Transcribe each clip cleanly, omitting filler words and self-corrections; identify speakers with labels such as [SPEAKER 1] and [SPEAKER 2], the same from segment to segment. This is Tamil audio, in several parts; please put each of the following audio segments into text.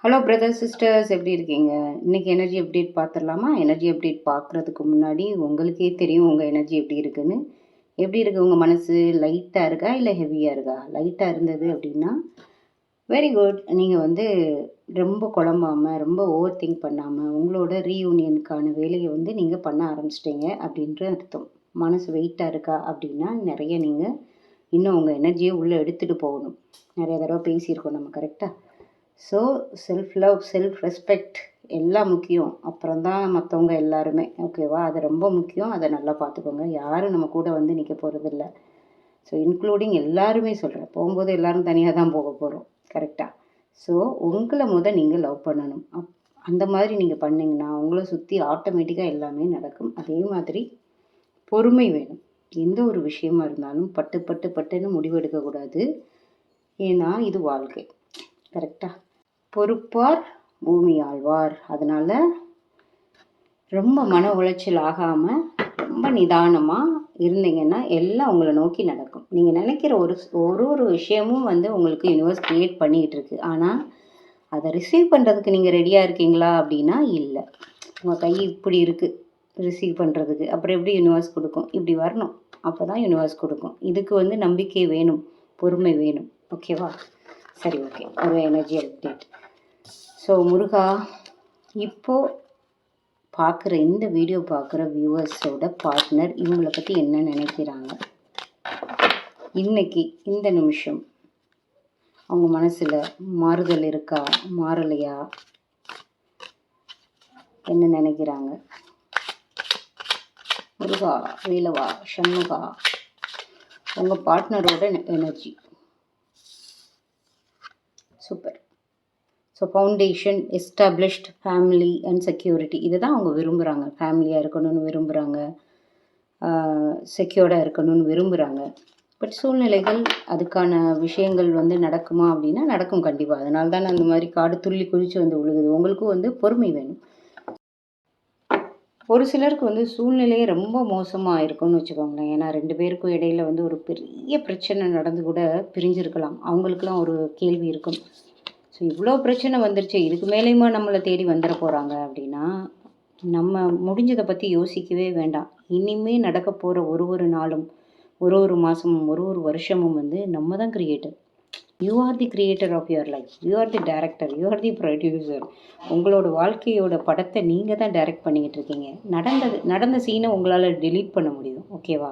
[SPEAKER 1] ஹலோ பிரதர்ஸ் சிஸ்டர்ஸ், எப்படி இருக்கீங்க? இன்னைக்கு எனர்ஜி அப்டேட் பார்த்துடலாமா? எனர்ஜி அப்டேட் பார்க்குறதுக்கு முன்னாடி உங்களுக்கே தெரியும் உங்கள் எனர்ஜி எப்படி இருக்குன்னு. எப்படி இருக்குது உங்கள் மனசு? லைட்டாக இருக்கா இல்லை ஹெவியாக இருக்கா? லைட்டாக இருந்தது அப்படின்னா வெரி குட். நீங்கள் ரொம்ப குழம்பாமல் ரொம்ப ஓவர் திங்க் பண்ணாமல் உங்களோட ரீயூனியனுக்கான வேலையை நீங்கள் பண்ண ஆரம்பிச்சிட்டீங்க அப்படின்ற அர்த்தம். மனசு வெயிட்டாக இருக்கா அப்படின்னா நிறைய நீங்கள் இன்னும் உங்கள் எனர்ஜியை உள்ளே எடுத்துகிட்டு போகணும். நிறைய தடவை பேசியிருக்கோம் நம்ம, கரெக்டாக? So self love, self respect எல்லாம் முக்கியம். அப்புறம் தான் மற்றவங்க எல்லாருமே, ஓகேவா? அது ரொம்ப முக்கியம். அதை நல்லா பார்த்துக்கோங்க. யாரும் நம்ம கூட நிற்க போகிறதில்ல. ஸோ இன்க்ளூடிங் எல்லாருமே சொல்கிறேன். போகும்போது எல்லோரும் தனியாக தான் போக போகிறோம், கரெக்டாக? ஸோ உங்களை நீங்கள் லவ் பண்ணணும். அந்த மாதிரி நீங்கள் பண்ணிங்கன்னா உங்களை சுற்றி ஆட்டோமேட்டிக்காக எல்லாமே நடக்கும். அதே மாதிரி பொறுமை வேணும். எந்த ஒரு விஷயமா இருந்தாலும் பட்டுன்னு முடிவெடுக்கக்கூடாது. ஏன்னா இது வாழ்க்கை, கரெக்டாக? பொறுப்பார் பூமி ஆழ்வார். அதனால் ரொம்ப மன உளைச்சல் ஆகாமல் ரொம்ப நிதானமாக இருந்தீங்கன்னா எல்லாம் உங்களை நோக்கி நடக்கும். நீங்கள் நினைக்கிற ஒரு விஷயமும் உங்களுக்கு யூனிவர்ஸ் க்ரியேட் பண்ணிக்கிட்டு இருக்கு. ஆனால் அதை ரிசீவ் பண்ணுறதுக்கு நீங்கள் ரெடியாக இருக்கீங்களா அப்படின்னா இல்லை. உங்கள் கை இப்படி இருக்குது ரிசீவ் பண்ணுறதுக்கு. அப்புறம் எப்படி யூனிவர்ஸ் கொடுக்கும்? இப்படி வரணும், அப்போ தான் யூனிவர்ஸ் கொடுக்கும். இதுக்கு நம்பிக்கை வேணும், பொறுமை வேணும், ஓகேவா? சரி, ஓகே. ஒரு எனர்ஜி அப்டேட். ஸோ முருகா, இப்போது பார்க்குற இந்த வீடியோ பார்க்குற வியூவர்ஸோட பார்ட்னர் இவங்களை பற்றி என்ன நினைக்கிறாங்க? இன்னைக்கு இந்த நிமிஷம் அவங்க மனசில் மாறுதல் இருக்கா, மாறலையா, என்ன நினைக்கிறாங்க? முருகா, வேலவா, சண்முகா, உங்கள் பார்ட்னரோட energy super. So foundation, established, family and security, இதை தான் அவங்க விரும்புகிறாங்க. ஃபேமிலியாக இருக்கணும்னு விரும்புகிறாங்க, செக்யூர்டாக இருக்கணும்னு விரும்புகிறாங்க. பட் சூழ்நிலைகள், அதுக்கான விஷயங்கள் நடக்குமா அப்படின்னா நடக்கும் கண்டிப்பாக. அதனால தான் அந்த மாதிரி காடு துள்ளி குதித்து விழுகுது. உங்களுக்கும் பொறுமை வேணும். ஒரு சிலருக்கு சூழ்நிலையே ரொம்ப மோசமாக இருக்கும்னு வச்சுக்கோங்களேன். ஏன்னா 2 பேருக்கும் இடையில ஒரு பெரிய பிரச்சனை நடந்து கூட பிரிஞ்சிருக்கலாம். அவங்களுக்குலாம் ஒரு கேள்வி இருக்கும். ஸோ இவ்வளோ பிரச்சனை வந்துருச்சு, இதுக்கு மேலேயுமா நம்மளை தேடி வந்துட போகிறாங்க அப்படின்னா நம்ம முடிஞ்சதை பற்றி யோசிக்கவே வேண்டாம். இனிமேல் நடக்க போகிற ஒரு நாளும், ஒரு மாதமும், ஒரு வருஷமும் நம்ம தான் creator. You are the creator of your life. You are the director, you are the producer. உங்களோட வாழ்க்கையோட படத்தை நீங்கள் தான் டைரக்ட் பண்ணிக்கிட்டு இருக்கீங்க. நடந்த சீனை உங்களால் டெலீட் பண்ண முடியும், ஓகேவா?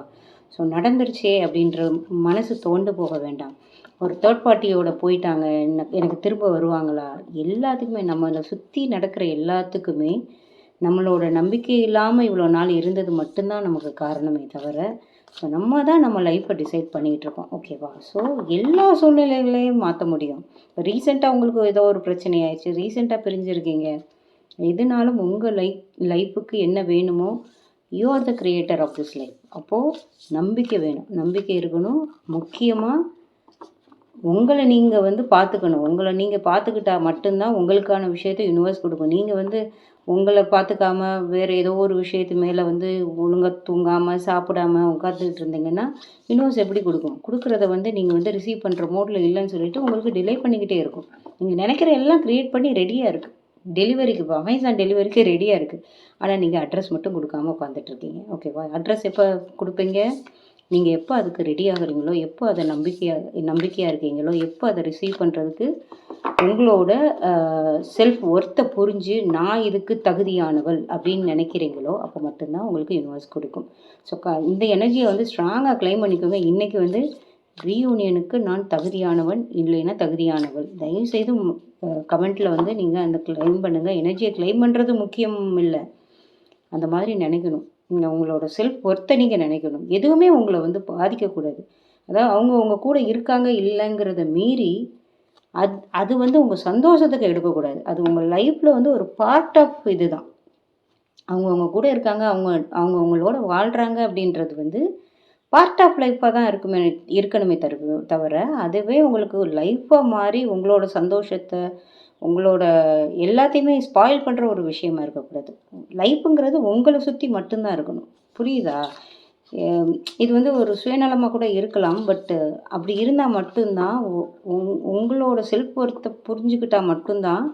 [SPEAKER 1] ஸோ நடந்துருச்சே அப்படின்ற மனசு தோண்டு போக வேண்டாம். ஒரு தேர்ட் பார்ட்டியோட போயிட்டாங்க, எனக்கு திரும்ப வருவாங்களா? எல்லாத்துக்குமே நம்மளை சுற்றி நடக்கிற எல்லாத்துக்குமே நம்மளோட நம்பிக்கை இல்லாமல் இவ்வளோ நாள் இருந்தது மட்டும்தான் நமக்கு காரணமே தவிர, ஸோ நம்ம தான் நம்ம லைஃப்பை டிசைட் பண்ணிகிட்டு இருக்கோம், ஓகேவா? ஸோ எல்லா சூழ்நிலைகளையும் மாற்ற முடியும். இப்போ ரீசெண்டாக உங்களுக்கு ஏதோ ஒரு பிரச்சனை ஆயிடுச்சு, ரீசெண்டாக பிரிஞ்சிருக்கீங்க. எதுனாலும் உங்கள் லைஃபுக்கு என்ன வேணுமோ, you are the creator of this life. அப்போது நம்பிக்கை வேணும், நம்பிக்கை இருக்கணும். முக்கியமாக உங்களை நீங்கள் பார்த்துக்கணும். உங்களை நீங்கள் பார்த்துக்கிட்டா மட்டும்தான் உங்களுக்கான விஷயத்தை யூனிவர்ஸ் கொடுக்கும். நீங்கள் உங்களை பார்த்துக்காம வேறு ஏதோ ஒரு விஷயத்து மேலே ஒழுங்காக தூங்காமல் சாப்பிடாமல் உட்காந்துக்கிட்டு இருந்தீங்கன்னா யூனிவர்ஸ் எப்படி கொடுக்கும்? கொடுக்குறத நீங்கள் ரிசீவ் பண்ணுற மோடில் இல்லைன்னு சொல்லிட்டு உங்களுக்கு டிலே பண்ணிக்கிட்டே இருக்கும். நீங்கள் நினைக்கிற எல்லாம் க்ரியேட் பண்ணி ரெடியாக இருக்குது, டெலிவரிக்கு. இப்போ அமேசான் டெலிவரிக்கு ரெடியாக இருக்குது. ஆனால் நீங்கள் அட்ரஸ் மட்டும் கொடுக்காமல் உட்காந்துட்ருக்கீங்க, ஓகேவா? அட்ரஸ் எப்போ கொடுப்பீங்க? நீங்கள் எப்போ அதுக்கு ரெடி ஆகுறீங்களோ, எப்போ அதை நம்பிக்கையாக இருக்கீங்களோ, எப்போ அதை ரிசீவ் பண்ணுறதுக்கு உங்களோட செல்ஃப் ஒர்த்தை புரிஞ்சு நான் இதுக்கு தகுதியானவள் அப்படின்னு நினைக்கிறீங்களோ, அப்போ மட்டும்தான் உங்களுக்கு யூனிவர்ஸ் கொடுக்கும். ஸோ இந்த எனர்ஜியை ஸ்ட்ராங்காக கிளைம் பண்ணிக்கோங்க. இன்றைக்கி ரீயூனியனுக்கு நான் தகுதியானவன் இல்லைன்னா தகுதியானவள். தயவுசெய்து கமெண்ட்டில் நீங்கள் அந்த கிளைம் பண்ணுங்கள். எனர்ஜியை கிளைம் பண்ணுறது முக்கியம் இல்லை, அந்த மாதிரி நினைக்கணும். உங்களோட செல்ஃப் ஒர்த்தை நீங்கள் நினைக்கணும். எதுவுமே உங்களை பாதிக்கக்கூடாது. அதாவது அவங்க உங்கள் கூட இருக்காங்க இல்லைங்கிறத மீறி அது உங்கள் சந்தோஷத்துக்கு எடுக்கக்கூடாது. அது உங்கள் லைஃப்பில் ஒரு பார்ட் ஆஃப் இது தான். அவங்க கூட இருக்காங்க, அவங்க உங்களோட வாழ்கிறாங்க அப்படின்றது பார்ட் ஆஃப் லைஃப்பாக தான் இருக்கணுமே தவிர அதுவே உங்களுக்கு லைஃப்பாக மாறி உங்களோட சந்தோஷத்தை, உங்களோட எல்லாத்தையுமே ஸ்பாயில் பண்ணுற ஒரு விஷயமா இருக்கக்கூடாது. லைஃப்புங்கிறது உங்களை சுற்றி மட்டும்தான் இருக்கணும், புரியுதா? இது ஒரு சுயநலமாக கூட இருக்கலாம். பட்டு அப்படி இருந்தால் மட்டும்தான் உங்களோட செல்ஃப் ஒர்த்தை புரிஞ்சுக்கிட்டால் மட்டும்தான்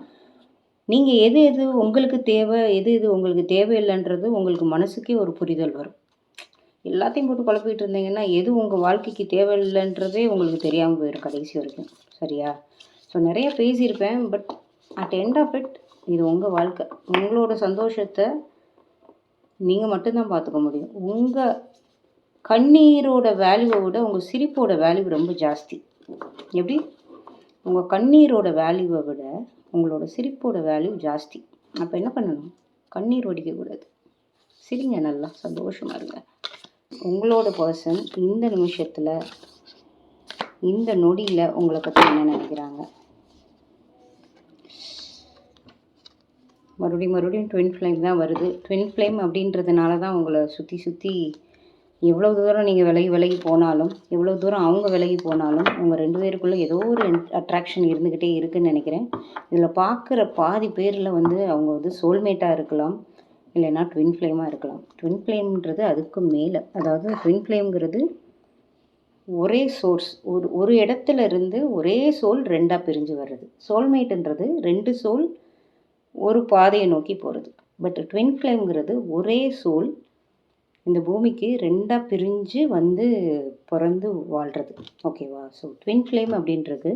[SPEAKER 1] நீங்கள் எது எது உங்களுக்கு தேவை, எது எது உங்களுக்கு தேவையில்லைன்றது உங்களுக்கு மனசுக்கே ஒரு புரிதல் வரும். எல்லாத்தையும் போட்டு குழப்பிட்டு இருந்தீங்கன்னா, எது உங்கள் வாழ்க்கைக்கு தேவையில்லைன்றதே உங்களுக்கு தெரியாமல் போயிடும் கடைசி வரைக்கும். சரியா? ஸோ நிறைய பேசியிருப்பேன். But at end of it இது உங்கள் வாழ்க்கை. உங்களோட சந்தோஷத்தை நீங்கள் மட்டும்தான் பார்த்துக்க முடியும். உங்கள் கண்ணீரோட வேல்யூவை விட உங்கள் சிரிப்போட வேல்யூ ரொம்ப ஜாஸ்தி. எப்படி? உங்கள் கண்ணீரோட வேல்யூவை விட உங்களோட சிரிப்போட வேல்யூ ஜாஸ்தி. அப்போ என்ன பண்ணணும்? கண்ணீர் வடிக்கக்கூடாது. சிரிங்க, நல்லா சந்தோஷமாக இருங்க. உங்களோட பர்சன் இந்த நிமிஷத்தில் இந்த நொடியில் உங்களை பற்றி என்ன நினைக்கிறாங்க? மறுபடியும் ட்வின் ஃப்ளேம் தான் வருது. ட்வின் ஃப்ளேம் அப்படின்றதுனால தான் உங்களை சுற்றி எவ்வளோ தூரம் நீங்கள் விலகி போனாலும், எவ்வளோ தூரம் அவங்க விலகி போனாலும் உங்கள் 2 பேருக்குள்ளே ஏதோ ஒரு அட்ராக்ஷன் இருந்துக்கிட்டே இருக்குதுன்னு நினைக்கிறேன். இதில் பார்க்குற பாதி பேரில் அவங்க சோல்மேட்டாக இருக்கலாம், இல்லைன்னா ட்வின் ஃப்ளேமாக இருக்கலாம். ட்வின் ஃப்ளேம்ன்றது அதுக்கு மேலே. அதாவது ட்வின் ஃப்ளேம்ங்கிறது ஒரே சோர்ஸ், ஒரு இடத்துல இருந்து ஒரே சோல் 2ஆக பிரிஞ்சு வர்றது. சோல்மேட்டுன்றது 2 சோல் ஒரு பாதையை நோக்கி போகிறது. பட் ட்வின் ஃப்ளேம்ங்கிறது ஒரே சோல் இந்த பூமிக்கு 2ஆக பிரிஞ்சு பிறந்து வாழ்கிறது. ஓகேவா? ஸோ ட்வின் ஃப்ளேம் அப்படின்றது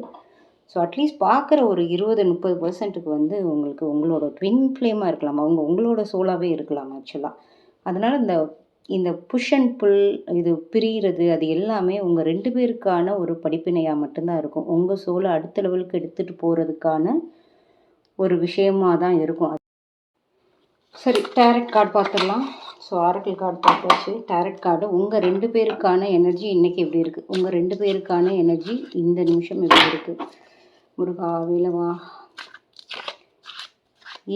[SPEAKER 1] ஸோ அட்லீஸ்ட் பார்க்குற ஒரு 20-30% உங்களுக்கு உங்களோட ட்வின் ஃப்ளேமாக இருக்கலாம். அவங்க உங்களோட சோலாகவே இருக்கலாம் ஆக்சுவலாக. அதனால் இந்த புஷ் அண்ட் புல், இது பிரிகிறது, அது எல்லாமே உங்கள் 2 பேருக்கான ஒரு படிப்பினையாக மட்டும்தான் இருக்கும். உங்கள் சோலை அடுத்த லெவலுக்கு எடுத்துகிட்டு போகிறதுக்கான ஒரு விஷயமாக தான் இருக்கும். சரி, டேரட் கார்டு பார்த்துடலாம். ஸோ ஆரக்கிள் கார்டு பார்த்தாச்சு. டேரட் கார்டு உங்கள் 2 பேருக்கான எனர்ஜி இன்றைக்கி எப்படி இருக்குது? உங்கள் 2 பேருக்கான எனர்ஜி இந்த நிமிஷம் எப்படி இருக்குது? முருகா வேலவா,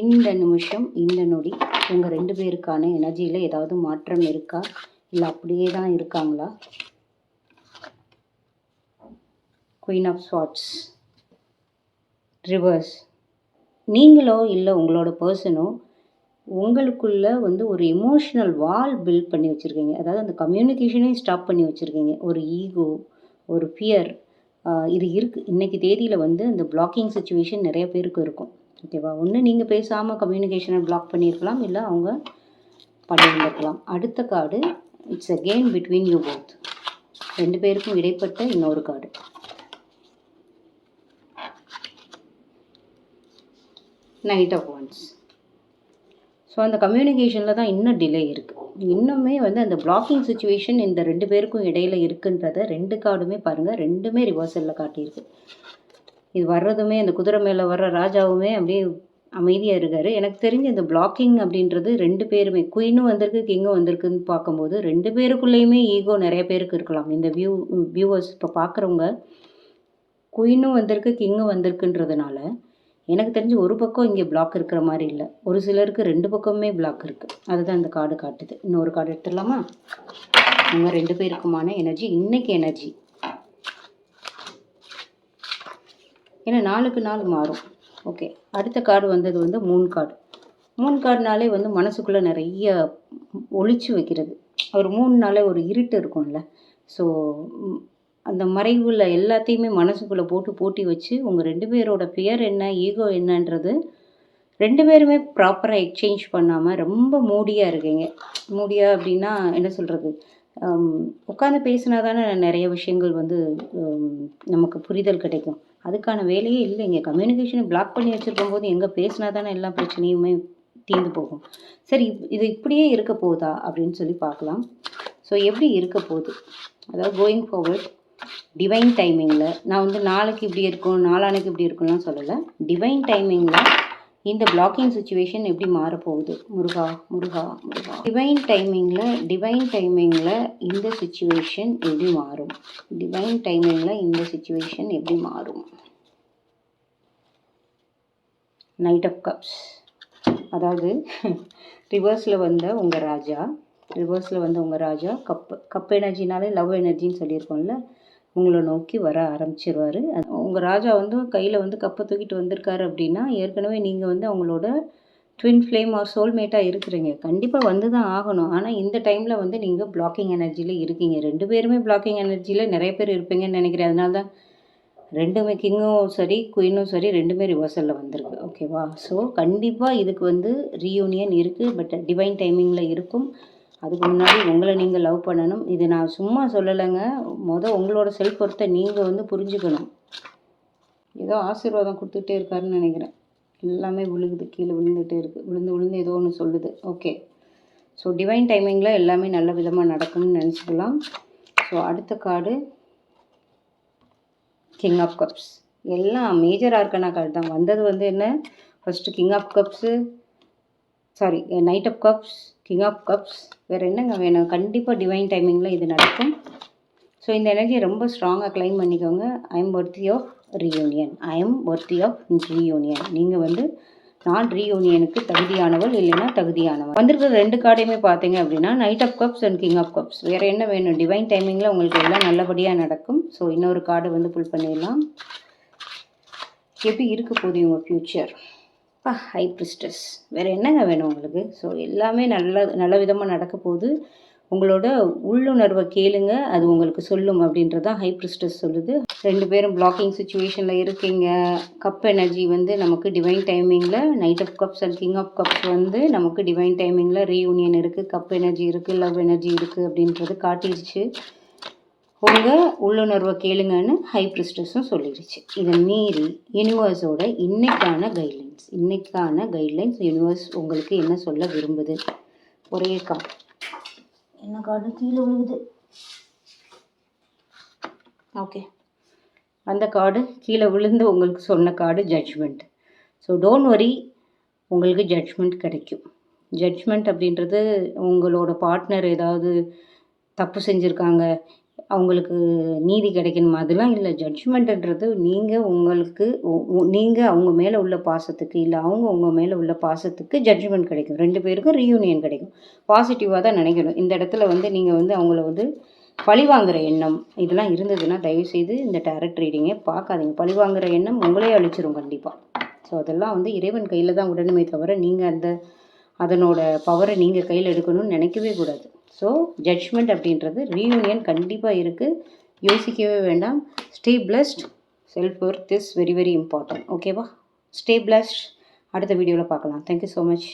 [SPEAKER 1] இந்த நிமிஷம் இந்த நொடி உங்கள் 2 பேருக்கான எனர்ஜியில் ஏதாவது மாற்றம் இருக்கா, இல்லை அப்படியே தான் இருக்காங்களா? Queen of swords reverse. நீங்களோ இல்லை உங்களோட பர்சனோ உங்களுக்குள்ளே ஒரு எமோஷ்னல் வால் பில்ட் பண்ணி வச்சுருக்கீங்க. அதாவது அந்த கம்யூனிகேஷனே ஸ்டாப் பண்ணி வச்சுருக்கீங்க. ஒரு ஈகோ, ஒரு ஃபியர் இது இருக்குது. இன்றைக்கி தேதியில் அந்த பிளாக்கிங் சுச்சுவேஷன் நிறைய பேருக்கு இருக்கும். ஓகேவா? ஒன்று நீங்கள் பேசாமல் கம்யூனிகேஷனை பிளாக் பண்ணியிருக்கலாம், இல்லை அவங்க பண்ணியிருந்திருக்கலாம். அடுத்த card it's again between you both. 2 பேருக்கும் இடைப்பட்ட இன்னொரு card. Knight of wands. So அந்த கம்யூனிகேஷனில் தான் இன்னும் டிலே இருக்குது. இன்னுமே அந்த பிளாக்கிங் சுச்சுவேஷன் இந்த 2 பேருக்கும் இடையில் இருக்குன்றத 2 கார்டுமே பாருங்கள், 2மே ரிவர்சலில் காட்டியிருக்கு. இது வர்றதுமே அந்த குதிரை மேலே வர்ற ராஜாவுமே அப்படியே அமைதியாக இருக்கார். எனக்கு தெரிஞ்ச இந்த பிளாக்கிங் அப்படின்றது 2 பேருமே, குயினும் வந்திருக்கு, கிங்கும் வந்திருக்குன்னு பார்க்கும்போது 2 பேருக்குள்ளேயுமே ஈகோ நிறைய பேருக்கு இருக்கலாம். இந்த வியூவர்ஸ் இப்போ பார்க்குறவங்க குயினும் வந்திருக்கு, கிங்கும் வந்திருக்குன்றதுனால எனக்கு தெரிஞ்சு ஒரு பக்கம் இங்கே பிளாக் இருக்கிற மாதிரி இல்லை. ஒரு சிலருக்கு 2 பக்கமுமே பிளாக் இருக்குது. அதுதான் இந்த கார்டு காட்டுது. இன்னொரு கார்டு எடுத்துடலாமா? அவங்க 2 பேருக்குமான எனர்ஜி இன்னைக்கு எனர்ஜி. ஏன்னா நாளுக்கு நாள் மாறும். ஓகே, அடுத்த கார்டு வந்தது 3 கார்டு. 3 கார்டுனாலே மனசுக்குள்ளே நிறைய ஒளிச்சு வைக்கிறது. ஒரு 3 நாளே ஒரு இருட்டு இருக்கும்ல. ஸோ அந்த மறைவுள்ள எல்லாத்தையுமே மனசுக்குள்ளே போட்டி வச்சு உங்கள் 2 பேரோட ஃபியர் என்ன, ஈகோ என்னன்றது 2 பேருமே ப்ராப்பராக எக்ஸ்சேஞ்ச் பண்ணாமல் ரொம்ப மூடியாக இருக்கீங்க. மூடியாக அப்படின்னா என்ன சொல்கிறது, உட்காந்து பேசினா தானே நிறைய விஷயங்கள் நமக்கு புரிதல் கிடைக்கும். அதுக்கான வேலையே இல்லைங்க. கம்யூனிகேஷனை பிளாக் பண்ணி வச்சுருக்கும் போது எங்கே பேசினா தானே எல்லா பிரச்சனையுமே தீர்ந்து போகும். சரி, இது இப்படியே இருக்க போகுதா அப்படின்னு சொல்லி பார்க்கலாம். ஸோ எப்படி இருக்க போகுது, அதாவது கோயிங் ஃபார்வர்ட் டிவைன் டைமிங்கில் நான் நாளைக்கு இப்படி இருக்கும், நாளானைக்கு இப்படி இருக்கும்லாம் சொல்லலை. டிவைன் டைமிங்கில் இந்த பிளாக்கிங் சுச்சுவேஷன் எப்படி மாறப்போகுது? முருகா முருகா முருகா. டிவைன் டைமிங்கில் இந்த சுச்சுவேஷன் எப்படி மாறும்? டிவைன் டைமிங்கில் இந்த சுச்சுவேஷன் எப்படி மாறும்? Knight of cups. அதாவது ரிவர்ஸில் வந்த உங்கள் ராஜா கப் எனர்ஜினாலே லவ் எனர்ஜின்னு சொல்லியிருக்கோம்ல, உங்களை நோக்கி வர ஆரம்பிச்சிருவார். உங்கள் ராஜா கையில் கப்பை தூக்கிட்டு வந்திருக்காரு அப்படின்னா ஏற்கனவே நீங்கள் அவங்களோட ட்வின் ஃப்ளேம் ஆர் சோல்மேட்டாக இருக்கிறீங்க. கண்டிப்பாக தான் ஆகணும். ஆனால் இந்த டைமில் நீங்கள் பிளாக்கிங் எனர்ஜியில் இருக்கீங்க. 2 பேருமே பிளாக்கிங் எனர்ஜியில் நிறைய பேர் இருப்பீங்கன்னு நினைக்கிறேன். அதனால தான் ரெண்டுமே கிங்கும் சரி குயினும் சரி ரெண்டுமே ரிவர்சலில் வந்திருக்கு. ஓகேவா? ஸோ கண்டிப்பாக இதுக்கு வந்து ரீயூனியன் இருக்குது. பட் டிவைன் டைமிங்கில் இருக்கும். அதுக்கு முன்னாடி உங்களை நீங்கள் லவ் பண்ணணும். இது நான் சும்மா சொல்லலைங்க. உங்களோட செல்ஃப் ஒர்த்தை நீங்கள் வந்து புரிஞ்சுக்கணும். ஏதோ ஆசீர்வாதம் கொடுத்துட்டே இருக்காருன்னு நினைக்கிறேன். எல்லாமே விழுகுது, கீழே விழுந்துகிட்டே இருக்குது. விழுந்து ஏதோ ஒன்று சொல்லுது. ஓகே. ஸோ டிவைன் டைமிங்கில் எல்லாமே நல்ல விதமாக நடக்கும்னு நினச்சிக்கலாம். ஸோ அடுத்த கார்டு கிங் ஆஃப் கப்ஸ். எல்லாம் மேஜர் ஆர்கனா கார்டு தான் வந்தது. வந்து என்ன, first king of cups, sorry knight of cups, king of cups. வேறு என்னங்க வேணும்? கண்டிப்பாக டிவைன் டைமிங்கில் இது நடக்கும். ஸோ இந்த எனர்ஜியை ரொம்ப ஸ்ட்ராங்காக கிளைம் பண்ணிக்கோங்க. I am worthy of reunion. I am worthy of reunion. நீங்கள் வந்து நான் ரீயூனியனுக்கு தகுதியானவள், இல்லைன்னா தகுதியானவள். வந்திருக்கிற 2 கார்டையுமே பார்த்தீங்க அப்படின்னா knight of cups and king of cups. வேறு என்ன வேணும்? டிவைன் டைமிங்கில் உங்களுக்கு எல்லாம் நல்லபடியாக நடக்கும். ஸோ இன்னொரு கார்டு வந்து புல் பண்ணிடலாம். எப்படி இருக்க போகுது உங்கள் ஃப்யூச்சர்? High priestess. வேறு என்னங்க வேணும் உங்களுக்கு? ஸோ எல்லாமே நல்ல விதமாக நடக்க போகுது. உங்களோட உள்ளுணர்வை கேளுங்க, அது உங்களுக்கு சொல்லும் அப்படின்றது தான் ஹை பிரிஸ்டஸ் சொல்லுது. 2 பேரும் பிளாக்கிங் சுச்சுவேஷனில் இருக்கீங்க. கப் எனர்ஜி வந்து நமக்கு டிவைன் டைமிங்கில் knight of cups and king of cups வந்து நமக்கு டிவைன் டைமிங்கில் ரீயூனியன் இருக்குது, கப் எனர்ஜி இருக்குது, லவ் எனர்ஜி இருக்குது அப்படின்றது காட்டிடுச்சு. உங்கள் உள்ளுணர்வை கேளுங்கன்னு ஹை பிரிஸ்டஸும் சொல்லிடுச்சு. இதை மீறி யூனிவர்ஸோட இன்னைக்கான கைட்லைன்ஸ் யூனிவர்ஸ் உங்களுக்கு என்ன சொல்ல விரும்புது? ஒரே கார்டு. என்ன கார்டு கீழே விழுகுது? ஓகே, அந்த கார்டு கீழே விழுந்து உங்களுக்கு சொன்ன card judgement. So don't worry, உங்களுக்கு ஜட்ஜ்மெண்ட் கிடைக்கும். ஜட்ஜ்மெண்ட் அப்படின்றது உங்களோட பார்ட்னர் ஏதாவது தப்பு செஞ்சுருக்காங்க, அவங்களுக்கு நீதி கிடைக்கணுமா, அதெல்லாம் இல்லை. ஜட்ஜ்மெண்ட்டுன்றது நீங்கள் அவங்க மேலே உள்ள பாசத்துக்கு, இல்லை அவங்க உங்கள் மேலே உள்ள பாசத்துக்கு ஜட்ஜ்மெண்ட் கிடைக்கும். 2 பேருக்கும் ரீயூனியன் கிடைக்கும். பாசிட்டிவாக தான் நினைக்கணும். இந்த இடத்துல வந்து நீங்கள் வந்து அவங்கள வந்து பழிவாங்குற எண்ணம் இதெல்லாம் இருந்ததுன்னா தயவுசெய்து இந்த டேரட் ரீடிங்கை பார்க்காதீங்க. பழிவாங்குற எண்ணம் உங்களே அழிச்சிரும் கண்டிப்பாக. ஸோ அதெல்லாம் வந்து இறைவன் கையில் தான் விடணுமே தவிர நீங்கள் அதனோட பவரை நீங்கள் கையில் எடுக்கணும்னு நினைக்கவே கூடாது. ஸோ ஜட்ஜ்மெண்ட் அப்படின்றது ரீயூனியன் கண்டிப்பாக இருக்குது. யோசிக்கவே வேண்டாம். Stay blessed. Self worth is very very important. ஓகேவா? Stay blessed. அடுத்த வீடியோவில் பார்க்கலாம். Thank you so much.